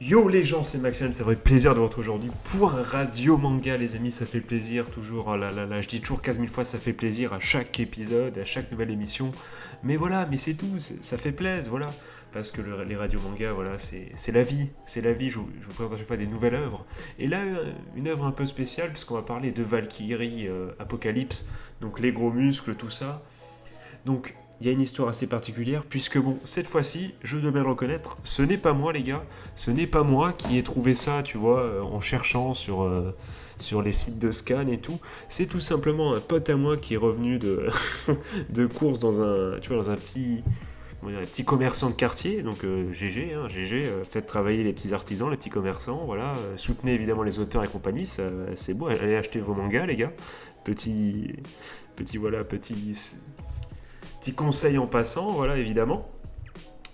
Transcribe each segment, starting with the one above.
Yo les gens, c'est Maxime, ça fait plaisir de vous retrouver aujourd'hui pour un radio manga les amis, ça fait plaisir toujours, oh là là là, je dis toujours 15 000 fois ça fait plaisir à chaque épisode, à chaque nouvelle émission, mais voilà, mais c'est tout, ça fait plaisir, voilà, parce que les radios manga, voilà, c'est la vie, je vous présente à chaque fois des nouvelles œuvres, et là une œuvre un peu spéciale puisqu'on va parler de Valkyrie, Apocalypse, donc les gros muscles, tout ça, donc, il y a une histoire assez particulière, puisque bon, cette fois-ci, je dois bien le reconnaître, ce n'est pas moi, les gars, ce n'est pas moi qui ai trouvé ça, tu vois, en cherchant sur les sites de scan et tout. C'est tout simplement un pote à moi qui est revenu de course dans un, tu vois, dans un petit, comment dire, un petit commerçant de quartier, donc GG, hein, GG, faites travailler les petits artisans, les petits commerçants, voilà, soutenez évidemment les auteurs et compagnie, c'est beau, allez acheter vos mangas, les gars. Petit, voilà, petit conseil en passant, voilà, évidemment.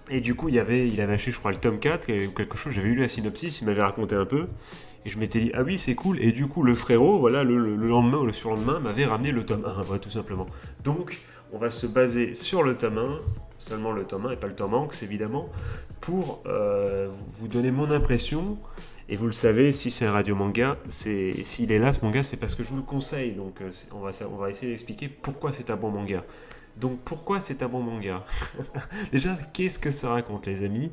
Et du coup, il avait acheté, je crois, le tome 4, ou quelque chose, j'avais lu la synopsis, il m'avait raconté un peu, et je m'étais dit, ah oui, c'est cool, et du coup, le frérot, voilà, le lendemain ou le surlendemain, m'avait ramené le tome 1, voilà, tout simplement. Donc, on va se baser sur le tome 1, seulement le tome 1, et pas le tome Hanks, évidemment, pour vous donner mon impression, et vous le savez, si c'est un radio manga, s'il est là ce manga, c'est parce que je vous le conseille. Donc on va essayer d'expliquer pourquoi c'est un bon manga. Donc pourquoi c'est un bon manga? Déjà, qu'est-ce que ça raconte les amis?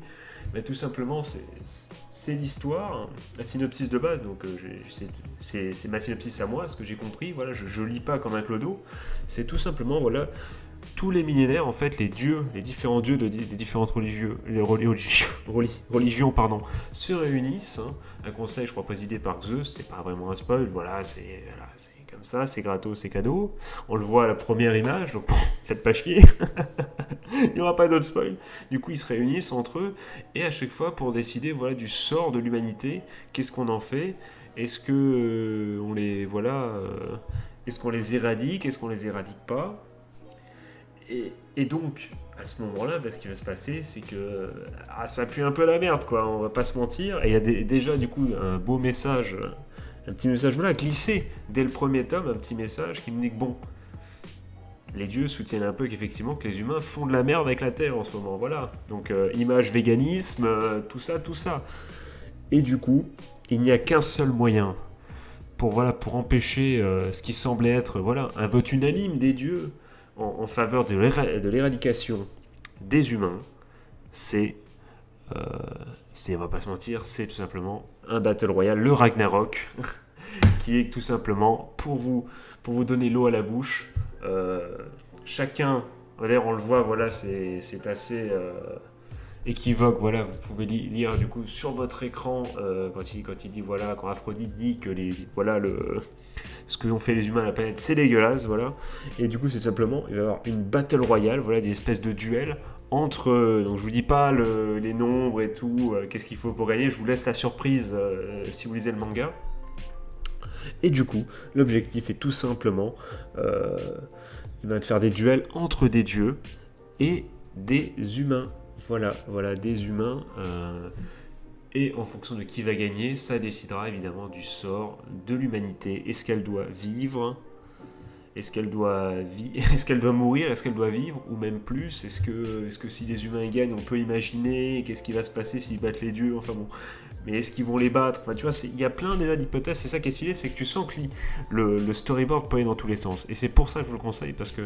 Ben, tout simplement, c'est l'histoire, la synopsis de base. Donc c'est ma synopsis à moi, ce que j'ai compris. Voilà, je lis pas comme un clodo. C'est tout simplement, voilà, tous les millénaires, en fait, les dieux, les différents dieux des différentes religions, pardon, se réunissent. Hein. Un conseil, je crois, présidé par Zeus, c'est pas vraiment un spoil, voilà, c'est comme ça, c'est gratos, c'est cadeau. On le voit à la première image, donc faites pas chier, il n'y aura pas d'autres spoil. Du coup, ils se réunissent entre eux, et à chaque fois pour décider voilà, du sort de l'humanité, qu'est-ce qu'on en fait, est-ce que on les, voilà, est-ce qu'on les éradique, est-ce qu'on les éradique pas. Et donc, à ce moment-là, ce qui va se passer, c'est que ça pue un peu la merde, quoi. On va pas se mentir. Et il y a déjà, du coup, un beau message, un petit message, voilà, glissé dès le premier tome, un petit message qui me dit que bon, les dieux soutiennent un peu qu'effectivement que les humains font de la merde avec la Terre en ce moment, voilà. Donc, image véganisme, tout ça, tout ça. Et du coup, il n'y a qu'un seul moyen pour, voilà, pour empêcher ce qui semblait être voilà, un vote unanime des dieux en faveur de l'éradication des humains, c'est, euh, on va pas se mentir, c'est tout simplement un Battle Royale, le Ragnarok, qui est tout simplement pour vous donner l'eau à la bouche. Chacun, d'ailleurs on le voit, voilà, c'est assez équivoque, voilà, vous pouvez lire du coup sur votre écran quand il dit voilà, quand Aphrodite dit que voilà ce que ont fait les humains à la planète, c'est dégueulasse, voilà. Et du coup, c'est simplement, il va y avoir une battle royale, voilà, des espèces de duels entre, donc je vous dis pas les nombres et tout, qu'est-ce qu'il faut pour gagner, je vous laisse la surprise si vous lisez le manga. Et du coup, l'objectif est tout simplement de faire des duels entre des dieux et des humains. Voilà, voilà, des humains. Et en fonction de qui va gagner, ça décidera évidemment du sort de l'humanité. Est-ce qu'elle doit vivre? Est-ce qu'elle doit, est-ce qu'elle doit mourir? Est-ce qu'elle doit vivre? Ou même plus? Est-ce que si les humains gagnent, on peut imaginer qu'est-ce qui va se passer s'ils battent les dieux? Enfin bon. Mais est-ce qu'ils vont les battre? Enfin, tu vois, il y a plein déjà d'hypothèses. C'est ça qui est stylé, c'est que tu sens que le storyboard peut aller dans tous les sens. Et c'est pour ça que je vous le conseille, parce que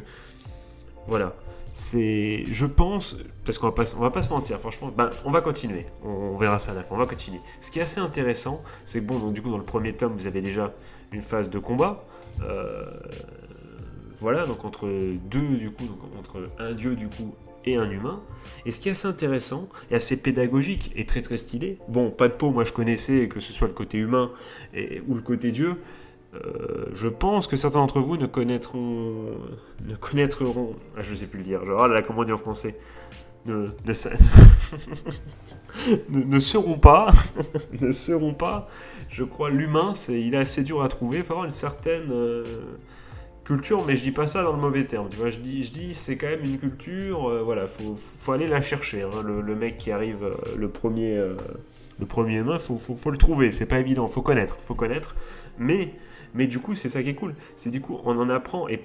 voilà. Je pense, parce on va pas se mentir, franchement, on va continuer. On verra ça à la fin, on va continuer. Ce qui est assez intéressant, c'est que bon, donc du coup, dans le premier tome, vous avez déjà une phase de combat. Voilà, donc entre deux, du coup, donc entre un dieu, du coup, et un humain. Et ce qui est assez intéressant, et assez pédagogique, et très très stylé, bon, pas de peau, moi je connaissais, que ce soit le côté humain ou le côté dieu, je pense que certains d'entre vous ne connaîtront, je sais plus le dire, genre, là, comment on dit en français, ne, ne, ne seront pas, ne seront pas, je crois, l'humain, il est assez dur à trouver, il faut avoir une certaine culture, mais je dis pas ça dans le mauvais terme, tu vois, je dis c'est quand même une culture, voilà, faut aller la chercher, hein, le mec qui arrive, le premier humain, faut le trouver, c'est pas évident, faut connaître, mais du coup, c'est ça qui est cool. C'est du coup, on en apprend, et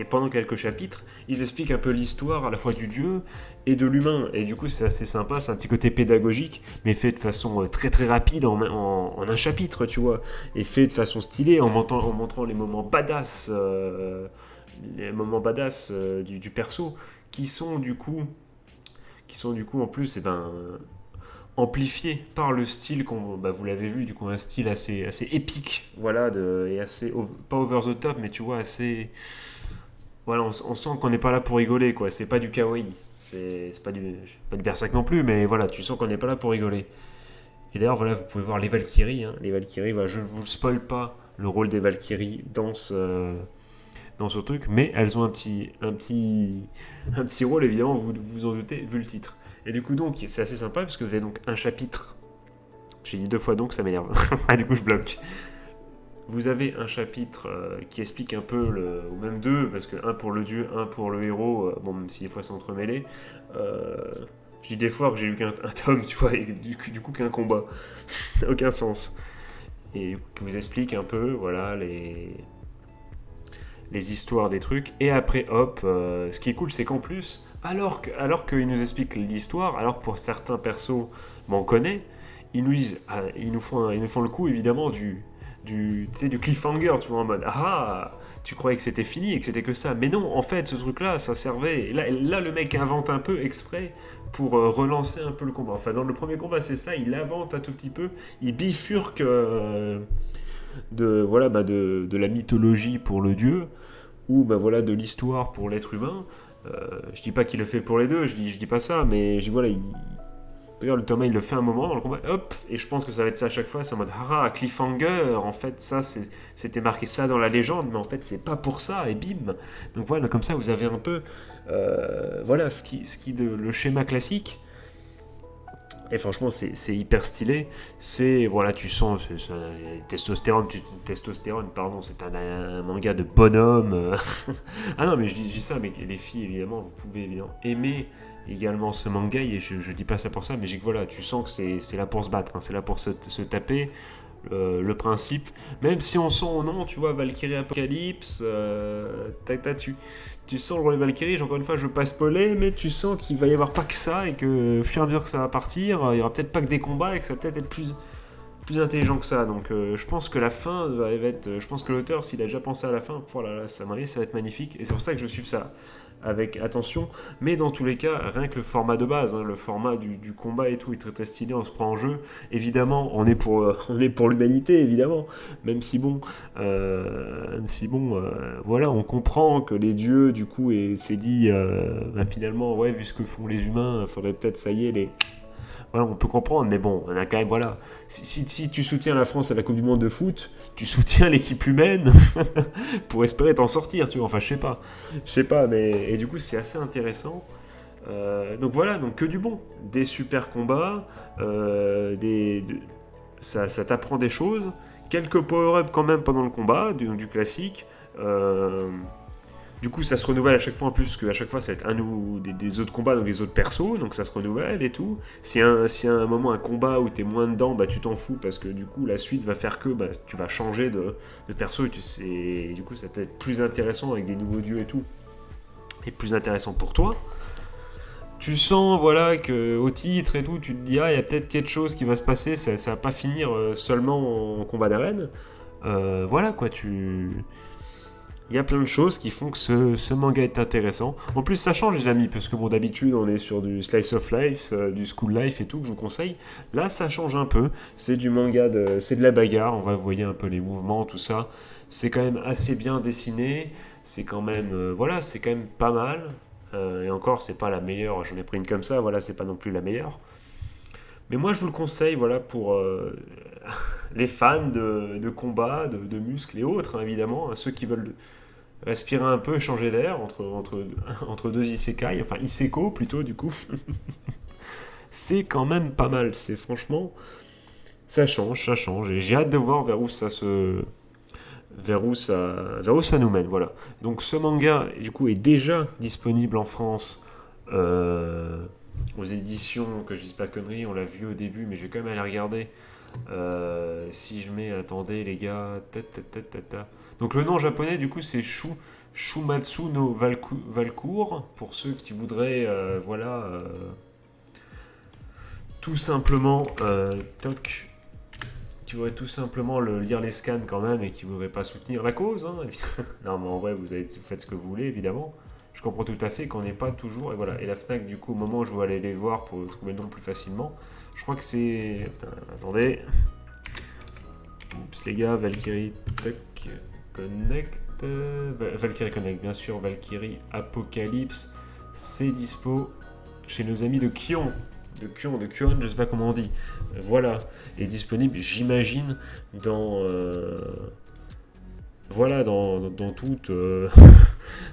Et pendant quelques chapitres, il explique un peu l'histoire à la fois du dieu et de l'humain. Et du coup, c'est assez sympa, c'est un petit côté pédagogique, mais fait de façon très très rapide en un chapitre, tu vois. Et fait de façon stylée en montrant les moments badass du perso, qui sont du coup, en plus, amplifiés par le style vous l'avez vu, du coup, un style assez épique, voilà, et assez, pas over the top, mais tu vois, assez voilà, on sent qu'on n'est pas là pour rigoler, quoi. C'est pas du kawaii. C'est pas du berserk non plus, mais voilà, tu sens qu'on n'est pas là pour rigoler. Et d'ailleurs, voilà, vous pouvez voir les Valkyries. Hein. Les Valkyries, voilà, je ne vous spoil pas le rôle des Valkyries dans ce truc, mais elles ont un petit rôle, évidemment, vous vous en doutez, vu le titre. Et du coup, donc, c'est assez sympa, parce que vous avez donc un chapitre. J'ai dit deux fois donc, ça m'énerve. Ah, du coup, je bloque. Vous avez un chapitre qui explique un peu, ou même deux, parce que un pour le dieu, un pour le héros, bon, même si des fois c'est entremêlé. Euh, je dis des fois que j'ai lu qu'un tome, tu vois, et du coup qu'un combat. Aucun sens. Et qui vous explique un peu, voilà, les histoires des trucs. Et après, hop, ce qui est cool, c'est qu'en plus, alors qu'il nous explique l'histoire, alors que pour certains persos, on connaît, ils nous disent, ils nous font le coup évidemment tu sais, du cliffhanger, tu vois, en mode ah, tu croyais que c'était fini et que c'était que ça. Mais non, en fait, ce truc-là, ça servait. Et là, le mec invente un peu exprès pour relancer un peu le combat. Enfin, dans le premier combat, c'est ça, il invente un tout petit peu, il bifurque de la mythologie pour le dieu ou voilà, de l'histoire pour l'être humain. Je dis pas qu'il le fait pour les deux, je dis pas ça, mais voilà, d'ailleurs, le Thomas, il le fait un moment dans le combat, hop, et je pense que ça va être ça à chaque fois, c'est en mode, ah, cliffhanger, en fait, ça, c'était marqué ça dans la légende, mais en fait, c'est pas pour ça, et bim. Donc voilà, comme ça, vous avez un peu, voilà, le schéma classique, et franchement, c'est hyper stylé. C'est, voilà, tu sens, testostérone, pardon, c'est un manga de bonhomme. Ah non, mais je dis ça, mais les filles, évidemment, vous pouvez évidemment aimer également ce manga, et je dis pas ça pour ça, mais j'ai que voilà, tu sens que c'est là pour se battre, hein, c'est là pour se taper. Le principe, même si on sent au nom, tu vois, Valkyrie Apocalypse, tu sens le rôle de Valkyrie, encore une fois, je veux pas spoiler, mais tu sens qu'il va y avoir pas que ça, et que au fur et à mesure que ça va partir, il y aura peut-être pas que des combats, et que ça va peut-être être plus intelligent que ça. Donc je pense que la fin va être. Je pense que l'auteur, s'il a déjà pensé à la fin, voilà, ça va être magnifique. Et c'est pour ça que je suis ça avec attention. Mais dans tous les cas, rien que le format de base, hein, le format du combat et tout est très très stylé, on se prend en jeu. Évidemment, on est pour l'humanité, évidemment. Même si bon, voilà, on comprend que les dieux, du coup, et c'est dit, finalement, ouais, vu ce que font les humains, il faudrait peut-être, ça y est, voilà, on peut comprendre, mais bon, on a quand même, voilà. Si tu soutiens la France à la Coupe du Monde de foot, tu soutiens l'équipe humaine pour espérer t'en sortir, tu vois. Enfin, je sais pas. Je sais pas, mais. Et du coup, c'est assez intéressant. Donc voilà, donc que du bon. Des super combats, ça t'apprend des choses. Quelques power-up quand même pendant le combat, du classique. Du coup, ça se renouvelle à chaque fois en plus, qu'à chaque fois, ça va être des autres combats, donc des autres persos, donc ça se renouvelle et tout. Si à un moment, un combat où t'es moins dedans, bah tu t'en fous, parce que du coup, la suite va faire que tu vas changer de perso, et du coup, ça va être plus intéressant avec des nouveaux dieux et tout, et plus intéressant pour toi. Tu sens, voilà, que au titre et tout, tu te dis, ah, il y a peut-être quelque chose qui va se passer, ça va pas finir seulement en combat d'arène. Voilà, quoi, il y a plein de choses qui font que ce manga est intéressant. En plus, ça change, les amis, parce que bon, d'habitude, on est sur du slice of life, du school life et tout, que je vous conseille. Là, ça change un peu. C'est du manga, c'est de la bagarre. On va voyer un peu les mouvements, tout ça. C'est quand même assez bien dessiné. C'est quand même, voilà, c'est quand même pas mal. Et encore, c'est pas la meilleure. J'en ai pris une comme ça. Voilà, c'est pas non plus la meilleure. Mais moi, je vous le conseille, voilà, pour les fans de combat, de muscles et autres, hein, évidemment, hein, ceux qui veulent respirer un peu, changer d'air entre deux isekai, enfin iseko plutôt du coup. C'est quand même pas mal, c'est franchement, ça change, et j'ai hâte de voir vers où ça nous mène, voilà. Donc ce manga, du coup, est déjà disponible en France, aux éditions, que je dise pas de conneries, on l'a vu au début, mais j'ai quand même allé regarder. Si je mets, attendez les gars, donc le nom japonais du coup c'est Shumatsu no Valcourt, pour ceux qui voudraient, tout simplement, toc, qui voudraient tout simplement lire les scans quand même et qui voudraient pas soutenir la cause. Hein. Non, mais en vrai, vous faites ce que vous voulez, évidemment. Je comprends tout à fait qu'on n'est pas toujours. Et voilà. Et la Fnac, du coup, au moment où je vais aller les voir pour trouver le nom plus facilement, je crois que c'est. Putain, attendez. Oups, les gars, Valkyrie Connect. Valkyrie Connect, bien sûr. Valkyrie Apocalypse. C'est dispo chez nos amis de Kion. De Kion, je sais pas comment on dit. Voilà. Et disponible, j'imagine, dans. Dans toutes,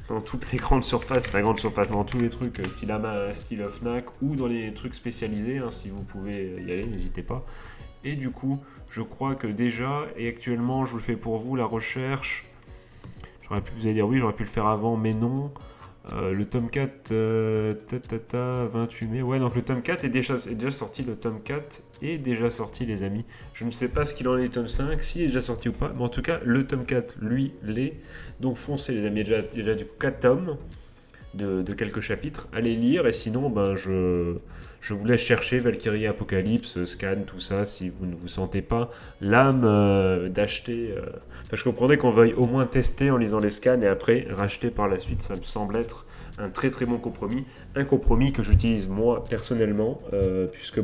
dans toutes les grandes surfaces, enfin grandes surfaces, dans tous les trucs style Fnac ou dans les trucs spécialisés, hein, si vous pouvez y aller, n'hésitez pas. Et du coup, je crois que déjà, et actuellement, je vous le fais pour vous, la recherche, vous allez dire oui, j'aurais pu le faire avant, mais non. Le tome 4, 28 mai. Ouais, donc le tome 4 est déjà sorti. Le tome 4 est déjà sorti, les amis. Je ne sais pas ce qu'il en est, le tome 5, s'il est déjà sorti ou pas. Mais en tout cas, le tome 4, lui, l'est. Donc foncez, les amis. Il y a déjà du coup 4 tomes de quelques chapitres. Allez lire. Et sinon, je vous laisse chercher Valkyrie Apocalypse, Scan, tout ça, si vous ne vous sentez pas l'âme d'acheter. Enfin, je comprendrais qu'on veuille au moins tester en lisant les scans et après racheter par la suite. Ça me semble être un très très bon compromis. Un compromis que j'utilise moi personnellement, puisque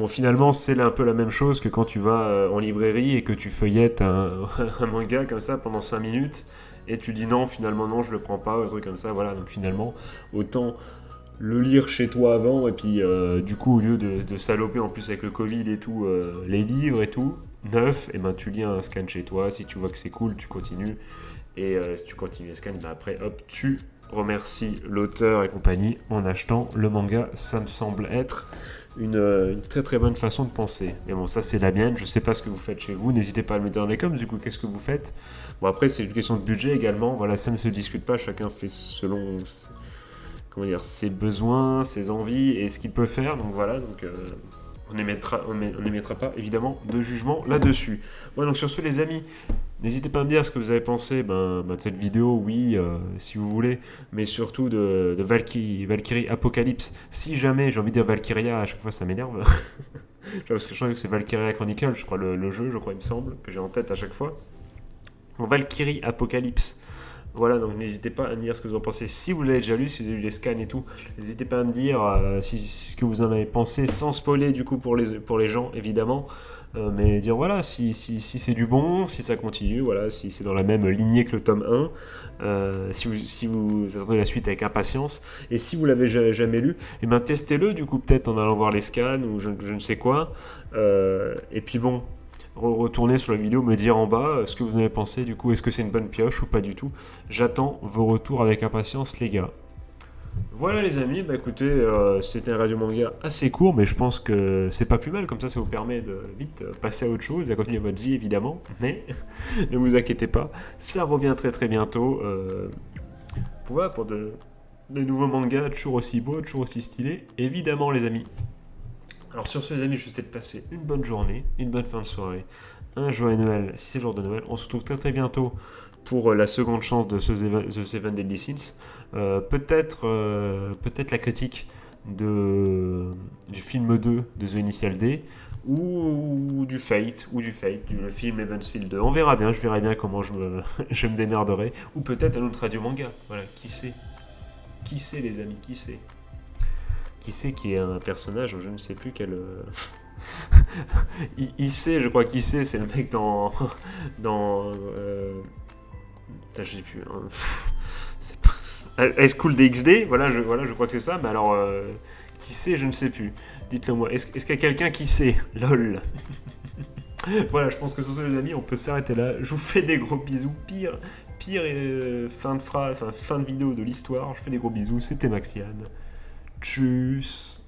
finalement, c'est un peu la même chose que quand tu vas en librairie et que tu feuillettes un manga comme ça pendant 5 minutes et tu dis non, finalement non, je le prends pas, un truc comme ça. Voilà, donc finalement, autant le lire chez toi avant et puis du coup, au lieu de saloper en plus avec le Covid et tout, les livres et tout, neuf, et ben tu lis un scan chez toi. Si tu vois que c'est cool, tu continues. Et si tu continues les scans, ben après, hop, tu remercies l'auteur et compagnie en achetant le manga. Ça me semble être une très très bonne façon de penser. Mais bon, ça c'est la mienne, je sais pas ce que vous faites chez vous, n'hésitez pas à le mettre dans les coms, du coup qu'est-ce que vous faites. Bon après c'est une question de budget également, voilà, ça ne se discute pas, chacun fait selon ses besoins, ses envies et ce qu'il peut faire, donc voilà, on n'émettra pas évidemment de jugement là-dessus. Voilà, donc sur ce les amis, n'hésitez pas à me dire ce que vous avez pensé de cette vidéo, oui, si vous voulez, mais surtout de Valkyrie Apocalypse. Si jamais, j'ai envie de dire Valkyria, à chaque fois ça m'énerve, parce que je crois que c'est Valkyria Chronicle, je crois le jeu, il me semble, que j'ai en tête à chaque fois. Donc Valkyrie Apocalypse. Voilà, donc n'hésitez pas à me dire ce que vous en pensez. Si vous l'avez déjà lu, si vous avez lu les scans et tout, n'hésitez pas à me dire ce que vous en avez pensé, sans spoiler du coup pour les gens, évidemment. Mais dire voilà, si c'est du bon, si ça continue, voilà, si c'est dans la même lignée que le tome 1, si vous attendez la suite avec impatience. Et si vous l'avez jamais lu, et ben testez-le du coup peut-être en allant voir les scans ou je ne sais quoi. Et puis bon, retourner sur la vidéo, me dire en bas ce que vous en avez pensé, du coup, est-ce que c'est une bonne pioche ou pas du tout. J'attends vos retours avec impatience, les gars. Voilà les amis, écoutez, c'était un radio manga assez court, mais je pense que c'est pas plus mal, comme ça vous permet de vite passer à autre chose, à continuer votre vie évidemment, mais ne vous inquiétez pas, ça revient très très bientôt, voilà, pour des nouveaux mangas toujours aussi beaux, toujours aussi stylés, évidemment les amis. Alors sur ce les amis, je vous souhaite de passer une bonne journée, une bonne fin de soirée, un joyeux Noël si c'est le jour de Noël. On se retrouve très très bientôt pour la seconde chance de The Seven Deadly Sins. Peut-être la critique du film 2 de The Initial D ou du Fate, le film Evansfield 2. On verra bien, je verrai bien comment je me démerderai. Ou peut-être un autre radio manga. Voilà, qui sait. Qui sait les amis, qui sait. Qui sait qui est un personnage, je ne sais plus quel... il sait, je crois qu'il sait, c'est le mec dans je sais plus. High School DxD, voilà, je crois que c'est ça, mais alors, qui sait, je ne sais plus. Dites-le moi. Est-ce qu'il y a quelqu'un qui sait? LOL. Voilà, je pense que sur ce, les amis, on peut s'arrêter là. Je vous fais des gros bisous. Pire fin de vidéo de l'histoire. Je fais des gros bisous. C'était Maxiane. Tchuss.